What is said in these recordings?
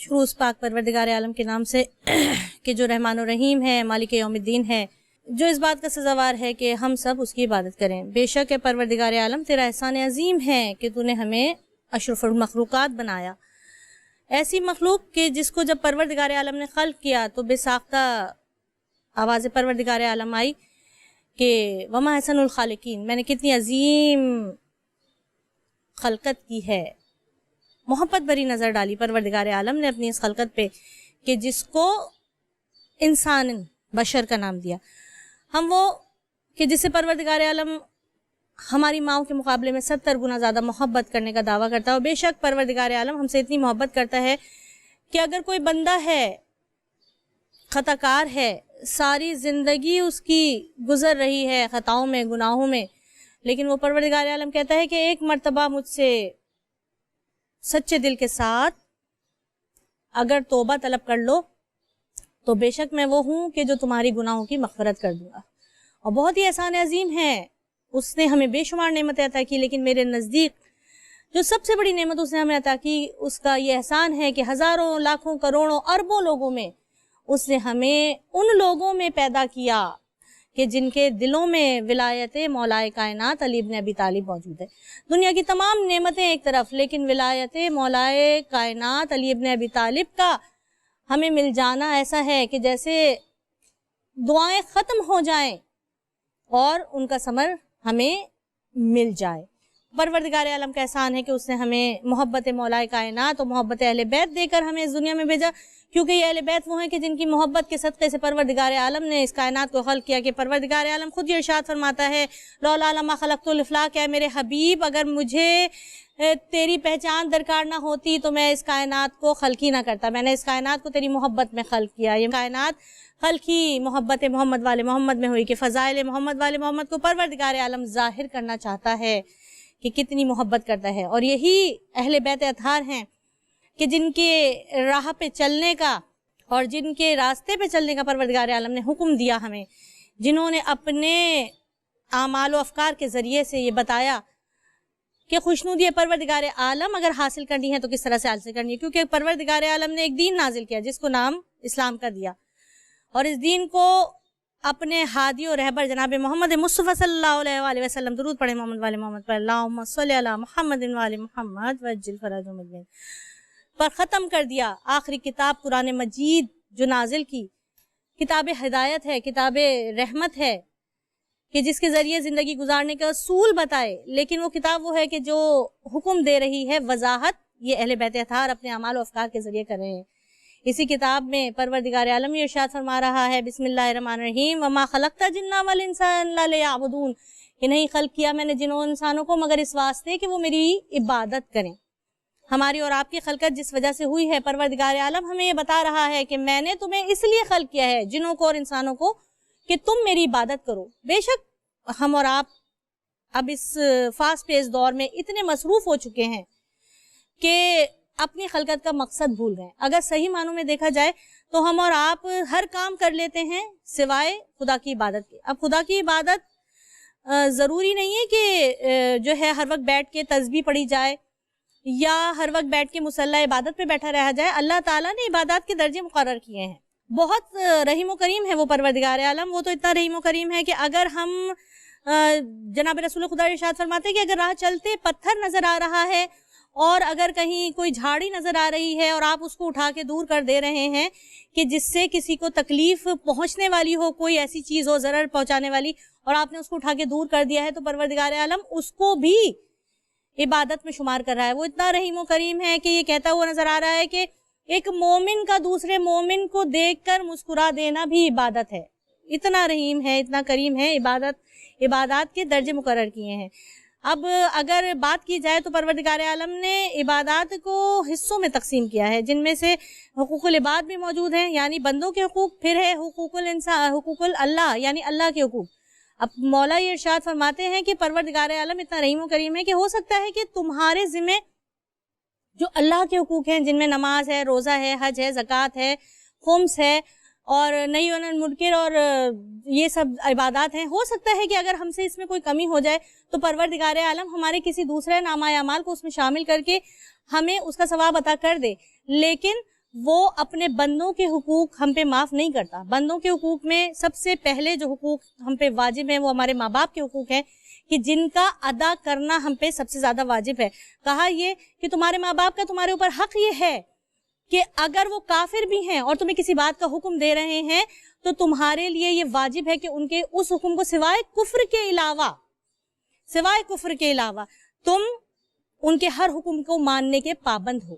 شروع اس پاک پروردگار عالم کے نام سے کہ جو رحمان و رحیم ہے، مالک یوم الدین ہے، جو اس بات کا سزاوار ہے کہ ہم سب اس کی عبادت کریں۔ بے شک ہے پروردگار عالم، تیرا احسان عظیم ہے کہ تو نے ہمیں اشرف المخلوقات بنایا، ایسی مخلوق کہ جس کو جب پروردگار عالم نے خلق کیا تو بے ساختہ آواز پروردگار عالم آئی کہ وما احسن الخالقین، میں نے کتنی عظیم خلقت کی ہے۔ محبت بری نظر ڈالی پروردگار عالم نے اپنی اس خلقت پہ کہ جس کو انسان بشر کا نام دیا۔ ہم وہ کہ جس سے پروردگار عالم ہماری ماؤں کے مقابلے میں 70 گنا زیادہ محبت کرنے کا دعویٰ کرتا ہے، اور بے شک پروردگار عالم ہم سے اتنی محبت کرتا ہے کہ اگر کوئی بندہ ہے، خطا کار ہے، ساری زندگی اس کی گزر رہی ہے خطاؤں میں، گناہوں میں، لیکن وہ پروردگار عالم کہتا ہے کہ ایک مرتبہ مجھ سے سچے دل کے ساتھ اگر توبہ طلب کر لو تو بے شک میں وہ ہوں کہ جو تمہاری گناہوں کی مغفرت کر دوں گا۔ اور بہت ہی احسان عظیم ہے، اس نے ہمیں بے شمار نعمتیں عطا کی، لیکن میرے نزدیک جو سب سے بڑی نعمت اس نے ہمیں عطا کی اس کا یہ احسان ہے کہ ہزاروں، لاکھوں، کروڑوں، اربوں لوگوں میں اس نے ہمیں ان لوگوں میں پیدا کیا کہ جن کے دلوں میں ولایت مولائے کائنات علی ابن ابی طالب موجود ہے۔ دنیا کی تمام نعمتیں ایک طرف، لیکن ولایت مولائے کائنات علی ابن ابی طالب کا ہمیں مل جانا ایسا ہے کہ جیسے دعائیں ختم ہو جائیں اور ان کا ثمر ہمیں مل جائے۔ پروردگار عالم کا احسان ہے کہ اس نے ہمیں محبت مولائے کائنات اور محبت اہل بیت دے کر ہمیں اس دنیا میں بھیجا، کیونکہ یہ اہل بیت وہ ہیں کہ جن کی محبت کے صدقے سے پروردگار عالم نے اس کائنات کو خلق کیا، کہ پروردگار عالم خود یہ ارشاد فرماتا ہے لولا لما خلقت الافلاق، اے میرے حبیب اگر مجھے تیری پہچان درکار نہ ہوتی تو میں اس کائنات کو خلق ہی نہ کرتا، میں نے اس کائنات کو تیری محبت میں خلق کیا۔ یہ کائنات خلق ہی محبت محمد والے محمد میں ہوئی کہ فضائل محمد والے محمد کو پروردگار عالم ظاہر کرنا چاہتا ہے کہ کتنی محبت کرتا ہے۔ اور یہی اہل بیت اطہار ہیں کہ جن کے راہ پہ چلنے کا اور جن کے راستے پہ چلنے کا پروردگار عالم نے حکم دیا ہمیں، جنہوں نے اپنے اعمال و افکار کے ذریعے سے یہ بتایا کہ خوشنودی پروردگار عالم اگر حاصل کرنی ہے تو کس طرح سے حاصل کرنی ہے، کیونکہ پروردگار عالم نے ایک دین نازل کیا جس کو نام اسلام کا دیا، اور اس دین کو اپنے ہادی و رہبر جناب محمد مصطفیٰ صلی اللہ علیہ وآلہ وسلم، درود پڑھیں محمد والے محمد پر، اللہم صلی علی محمد وآل محمد وعجل فرج مدین، پر ختم کر دیا۔ آخری کتاب قرآن مجید جو نازل کی، کتاب ہدایت ہے، کتاب رحمت ہے کہ جس کے ذریعے زندگی گزارنے کا اصول بتائے، لیکن وہ کتاب وہ ہے کہ جو حکم دے رہی ہے وضاحت یہ اہل بیت اطہار اپنے اعمال و افکار کے ذریعے کر رہے ہیں۔ اسی کتاب میں پروردگار عالم یہ ارشاد فرما رہا ہے بسم اللہ الرحمن الرحیم وما خلقت الجن والانس الا لیعبدون، کہ نہیں خلق کیا میں نے جنوں انسانوں کو مگر اس واسطے کہ وہ میری عبادت کریں۔ ہماری اور آپ کی خلقت جس وجہ سے ہوئی ہے، پروردگار عالم ہمیں یہ بتا رہا ہے کہ میں نے تمہیں اس لیے خلق کیا ہے جنوں کو اور انسانوں کو کہ تم میری عبادت کرو۔ بے شک ہم اور آپ اب اس فاسٹ پیس دور میں اتنے مصروف ہو چکے ہیں کہ اپنی خلقت کا مقصد بھول گئے۔ اگر صحیح معنوں میں دیکھا جائے تو ہم اور آپ ہر کام کر لیتے ہیں سوائے خدا کی عبادت کے۔ اب خدا کی عبادت ضروری نہیں ہے کہ جو ہے ہر وقت بیٹھ کے تسبیح پڑھی جائے یا ہر وقت بیٹھ کے مصلی عبادت پہ بیٹھا رہا جائے۔ اللہ تعالیٰ نے عبادات کے درجے مقرر کیے ہیں، بہت رحیم و کریم ہے وہ پروردگار عالم۔ وہ تو اتنا رحیم و کریم ہے کہ اگر ہم جناب رسول خدا ارشاد فرماتے ہیں کہ اگر راہ چلتے پتھر نظر آ رہا ہے اور اگر کہیں کوئی جھاڑی نظر آ رہی ہے اور آپ اس کو اٹھا کے دور کر دے رہے ہیں کہ جس سے کسی کو تکلیف پہنچنے والی ہو، کوئی ایسی چیز ہو ضرر پہنچانے والی، اور آپ نے اس کو اٹھا کے دور کر دیا ہے، تو پروردگار عالم اس کو بھی عبادت میں شمار کر رہا ہے۔ وہ اتنا رحیم و کریم ہے کہ یہ کہتا ہوا نظر آ رہا ہے کہ ایک مومن کا دوسرے مومن کو دیکھ کر مسکرا دینا بھی عبادت ہے۔ اتنا رحیم ہے، اتنا کریم ہے، عبادات کے درجے مقرر کیے ہیں۔ اب اگر بات کی جائے تو پروردگار عالم نے عبادات کو حصوں میں تقسیم کیا ہے، جن میں سے حقوق العباد بھی موجود ہیں، یعنی بندوں کے حقوق، پھر ہے حقوق اللہ یعنی اللہ کے حقوق۔ اب مولا یہ ارشاد فرماتے ہیں کہ پروردگار عالم اتنا رحیم و کریم ہے کہ ہو سکتا ہے کہ تمہارے ذمہ جو اللہ کے حقوق ہیں، جن میں نماز ہے، روزہ ہے، حج ہے، زکوٰۃ ہے، خمس ہے اور نہی عن المنکر اور یہ سب عبادات ہیں، ہو سکتا ہے کہ اگر ہم سے اس میں کوئی کمی ہو جائے تو پروردگار عالم ہمارے کسی دوسرے نامہ اعمال کو اس میں شامل کر کے ہمیں اس کا ثواب عطا کر دے، لیکن وہ اپنے بندوں کے حقوق ہم پہ معاف نہیں کرتا. بندوں کے حقوق میں سب سے پہلے جو حقوق ہم پہ واجب ہیں وہ ہمارے ماں باپ کے حقوق ہیں, کہ جن کا ادا کرنا ہم پہ سب سے زیادہ واجب ہے. کہا یہ کہ تمہارے ماں باپ کا تمہارے اوپر حق یہ ہے کہ اگر وہ کافر بھی ہیں اور تمہیں کسی بات کا حکم دے رہے ہیں تو تمہارے لیے یہ واجب ہے کہ ان کے اس حکم کو سوائے کفر کے علاوہ تم ان کے ہر حکم کو ماننے کے پابند ہو,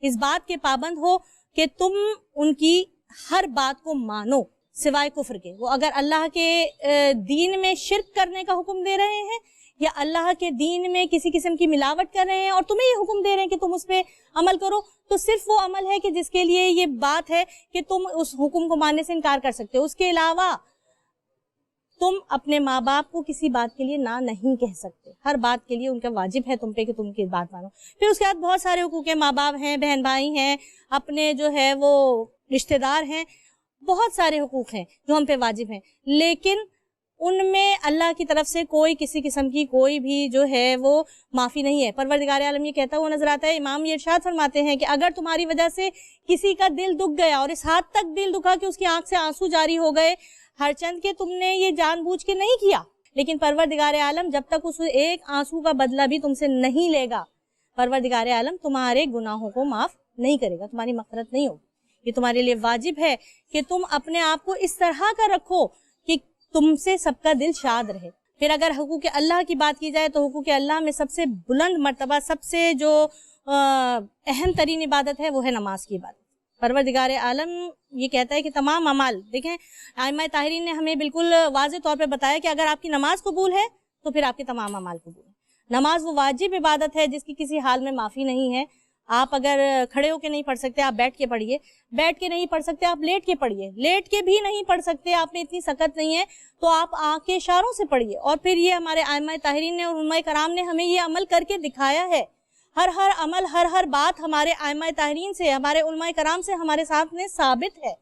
اس بات کے پابند ہو کہ تم ان کی ہر بات کو مانو سوائے کفر کے. وہ اگر اللہ کے دین میں شرک کرنے کا حکم دے رہے ہیں یا اللہ کے دین میں کسی قسم کی ملاوٹ کر رہے ہیں اور تمہیں یہ حکم دے رہے ہیں کہ تم اس پہ عمل کرو, تو صرف وہ عمل ہے کہ جس کے لیے یہ بات ہے کہ تم اس حکم کو ماننے سے انکار کر سکتے ہو. اس کے علاوہ تم اپنے ماں باپ کو کسی بات کے لیے نہ نہیں کہہ سکتے. ہر بات کے لیے ان کا واجب ہے تم پہ کہ تم کی بات مانو. پھر اس کے بعد بہت سارے حقوق ہیں, ماں باپ ہیں, بہن بھائی ہیں, اپنے جو ہے وہ رشتہ دار ہیں, بہت سارے حقوق ہیں جو ہم پہ واجب ہیں, لیکن ان میں اللہ کی طرف سے کوئی کسی قسم کی کوئی بھی جو ہے وہ معافی نہیں ہے. پروردگار عالم یہ کہتا ہوا نظر آتا ہے, امام یہ ارشاد فرماتے ہیں کہ اگر تمہاری وجہ سے کسی کا دل دکھ گیا اور اس حد تک دل دکھا کہ اس کی آنکھ سے آنسو جاری ہو گئے, ہر چند کہ تم نے یہ جان بوجھ کے نہیں کیا, لیکن پروردگار عالم جب تک اس ایک آنسو کا بدلہ بھی تم سے نہیں لے گا, پروردگار عالم تمہارے گناہوں کو معاف نہیں کرے گا, تمہاری مغفرت نہیں ہوگی. یہ تمہارے لیے واجب ہے کہ تم اپنے آپ کو اس طرح کا رکھو کہ تم سے سب کا دل شاد رہے. پھر اگر حقوق اللہ کی بات کی جائے تو حقوق اللہ میں سب سے بلند مرتبہ, سب سے جو اہم ترین عبادت ہے وہ ہے نماز کی عبادت. پروردگار عالم یہ کہتا ہے کہ تمام اعمال, دیکھیں ائمہ طاہرین نے ہمیں بالکل واضح طور پہ بتایا کہ اگر آپ کی نماز قبول ہے تو پھر آپ کے تمام اعمال قبول ہیں. نماز وہ واجب عبادت ہے جس کی کسی حال میں معافی نہیں ہے. آپ اگر کھڑے ہو کے نہیں پڑھ سکتے آپ بیٹھ کے پڑھیے, بیٹھ کے نہیں پڑھ سکتے آپ لیٹ کے پڑھیے, لیٹ کے بھی نہیں پڑھ سکتے آپ میں اتنی سکت نہیں ہے تو آپ آنکھ کے اشاروں سے پڑھیے. اور پھر یہ ہمارے ائمہ طاہرین نے اور علماء کرام نے ہمیں یہ عمل کر کے دکھایا ہے. ہر عمل ہر بات ہمارے ائمہ طاہرین سے, ہمارے علماء کرام سے ہمارے ساتھ میں ثابت ہے.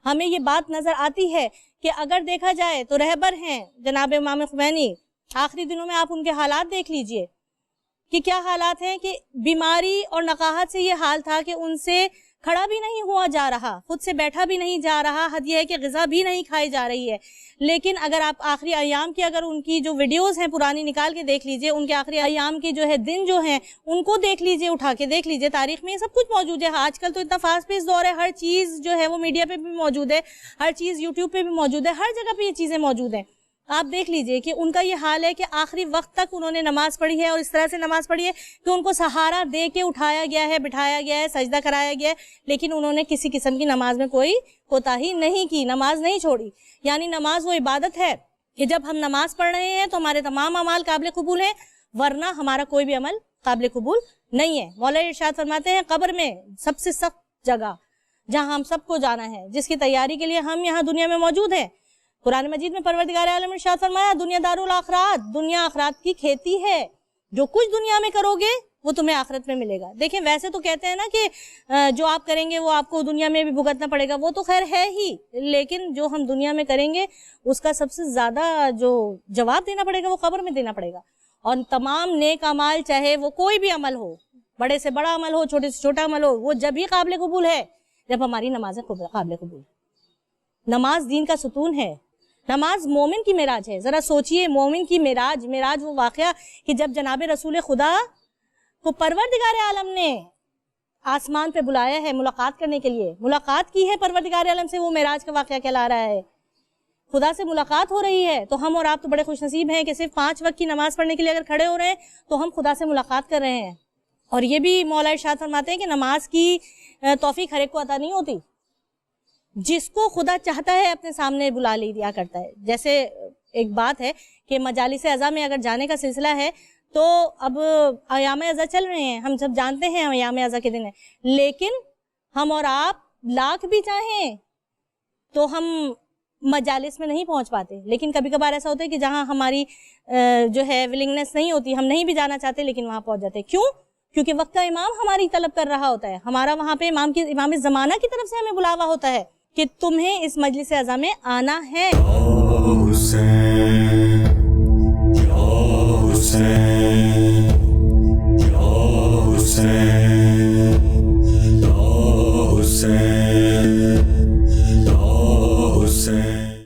ہمیں یہ بات نظر آتی ہے کہ اگر دیکھا جائے تو رہبر ہیں جناب امام خمینی, آخری دنوں میں آپ ان کے حالات دیکھ لیجئے کہ کیا حالات ہیں, کہ بیماری اور نقاہت سے یہ حال تھا کہ ان سے کھڑا بھی نہیں ہوا جا رہا, خود سے بیٹھا بھی نہیں جا رہا, حد یہ ہے کہ غذا بھی نہیں کھائی جا رہی ہے. لیکن اگر آپ آخری ایام کی اگر ان کی جو ویڈیوز ہیں پرانی نکال کے دیکھ لیجئے, ان کے آخری ایام کی جو ہے دن جو ہیں ان کو دیکھ لیجئے, اٹھا کے دیکھ لیجئے, تاریخ میں یہ سب کچھ موجود ہے. آج کل تو اتنا فاسٹ پیس دور ہے, ہر چیز جو ہے وہ میڈیا پہ بھی موجود ہے, ہر چیز یوٹیوب پہ بھی موجود ہے, ہر جگہ پہ یہ چیزیں موجود ہیں. آپ دیکھ لیجئے کہ ان کا یہ حال ہے کہ آخری وقت تک انہوں نے نماز پڑھی ہے, اور اس طرح سے نماز پڑھی ہے کہ ان کو سہارا دے کے اٹھایا گیا ہے, بٹھایا گیا ہے, سجدہ کرایا گیا ہے, لیکن انہوں نے کسی قسم کی نماز میں کوئی کوتاہی نہیں کی, نماز نہیں چھوڑی. یعنی نماز وہ عبادت ہے کہ جب ہم نماز پڑھ رہے ہیں تو ہمارے تمام اعمال قابل قبول ہیں, ورنہ ہمارا کوئی بھی عمل قابل قبول نہیں ہے. مولا ارشاد فرماتے ہیں قبر میں سب سے سخت جگہ جہاں ہم سب کو جانا ہے, جس کی تیاری کے لیے ہم یہاں دنیا میں موجود ہیں. قرآن مجید میں پروردگار عالم نے ارشاد فرمایا دنیا دارالاخرات, دنیا آخرات کی کھیتی ہے, جو کچھ دنیا میں کرو گے وہ تمہیں آخرت میں ملے گا. دیکھیں ویسے تو کہتے ہیں نا کہ جو آپ کریں گے وہ آپ کو دنیا میں بھی بھگتنا پڑے گا, وہ تو خیر ہے ہی, لیکن جو ہم دنیا میں کریں گے اس کا سب سے زیادہ جو جواب دینا پڑے گا وہ قبر میں دینا پڑے گا. اور تمام نیک اعمال, چاہے وہ کوئی بھی عمل ہو, بڑے سے بڑا عمل ہو, چھوٹے سے چھوٹا عمل ہو, وہ جب ہی قابل قبول ہے جب ہماری نمازیں قابل قبول. نماز دین کا ستون ہے, نماز مومن کی معراج ہے. ذرا سوچئے, مومن کی معراج وہ واقعہ کہ جب جناب رسول خدا کو پروردگار عالم نے آسمان پہ بلایا ہے ملاقات کرنے کے لیے, ملاقات کی ہے پروردگار عالم سے, وہ معراج کا واقعہ کہلا رہا ہے. خدا سے ملاقات ہو رہی ہے تو ہم اور آپ تو بڑے خوش نصیب ہیں کہ صرف 5 وقت کی نماز پڑھنے کے لیے اگر کھڑے ہو رہے ہیں تو ہم خدا سے ملاقات کر رہے ہیں. اور یہ بھی مولا ارشاد فرماتے ہیں کہ نماز کی توفیق ہر ایک کو عطا نہیں ہوتی, جس کو خدا چاہتا ہے اپنے سامنے بلا لے دیا کرتا ہے. جیسے ایک بات ہے کہ مجالس اعضاء میں اگر جانے کا سلسلہ ہے تو اب ایام اعضاء چل رہے ہیں, ہم سب جانتے ہیں ایام اعضاء کے دن ہے, لیکن ہم اور آپ لاکھ بھی چاہیں تو ہم مجالس میں نہیں پہنچ پاتے. لیکن کبھی کبھار ایسا ہوتا ہے کہ جہاں ہماری جو ہے ولنگنس نہیں ہوتی, ہم نہیں بھی جانا چاہتے, لیکن وہاں پہنچ جاتے. کیوں؟ کیونکہ وقت کا امام ہماری طلب کر رہا ہوتا ہے, ہمارا وہاں پہ امام زمانہ کی طرف سے ہمیں بلاوا ہوتا ہے کہ تمہیں اس مجلس اعضاء میں آنا ہے. حسین